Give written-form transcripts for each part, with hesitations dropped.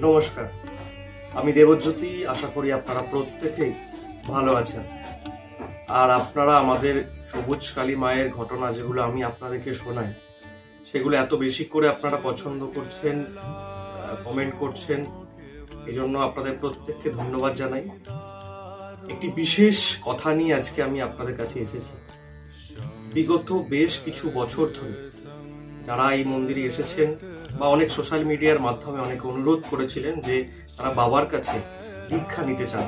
নমস্কার, আমি দেবজ্যোতি। আশা করি আপনারা প্রত্যেকেই ভালো আছেন। আর আপনারা আমাদের সবুজ কালী মায়ের ঘটনা যেগুলো আমি আপনাদেরকে শোনাই, সেগুলো এত বেশি করে আপনারা পছন্দ করছেন, কমেন্ট করছেন, এই জন্য আপনাদের প্রত্যেককে ধন্যবাদ জানাই। একটি বিশেষ কথা নিয়ে আজকে আমি আপনাদের কাছে এসেছি। বিগত বেশ কিছু বছর ধরে যারা এই মন্দিরে এসেছেন বা অনেক সোশ্যাল মিডিয়ার মাধ্যমে অনেক অনুরোধ করেছিলেন যে তারা বাবার কাছে দীক্ষা নিতে চান,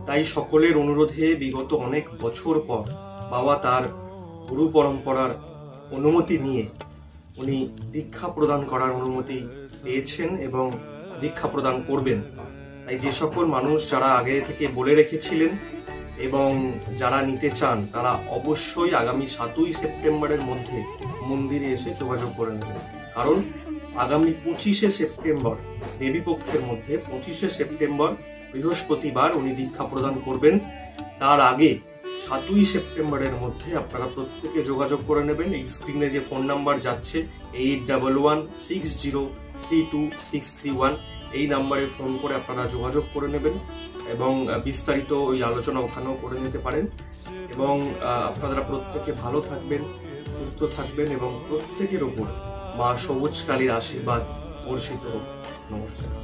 তাই সকলের অনুরোধে বিগত অনেক বছর পর বাবা তার গুরু পরম্পরার অনুমতি নিয়ে উনি দীক্ষা প্রদান করার অনুমতি পেয়েছেন এবং দীক্ষা প্রদান করবেন। তাই যে সকল মানুষ যারা আগে থেকে বলে রেখেছিলেন এবং যারা নিতে চান তারা অবশ্যই আগামী 7ই সেপ্টেম্বরের মধ্যে মন্দিরে এসে যোগাযোগ করে নেবেন। কারণ আগামী 25শে সেপ্টেম্বর দেবীপক্ষের মধ্যে 25শে সেপ্টেম্বর বৃহস্পতিবার উনি দীক্ষা প্রদান করবেন। তার আগে 7ই সেপ্টেম্বরের মধ্যে আপনারা প্রত্যেকে যোগাযোগ করে নেবেন। এই স্ক্রিনে যে ফোন নাম্বার যাচ্ছে 8116032631, এই নাম্বারে ফোন করে আপনারা যোগাযোগ করে নেবেন এবং বিস্তারিত ওই আলোচনা ওখানেও করে নিতে পারেন। এবং আপনারা প্রত্যেকে ভালো থাকবেন, সুস্থ থাকবেন এবং প্রত্যেকের ওপর মা সবুজ কালীর আশীর্বাদ বর্ষিত হোক। নমস্কার।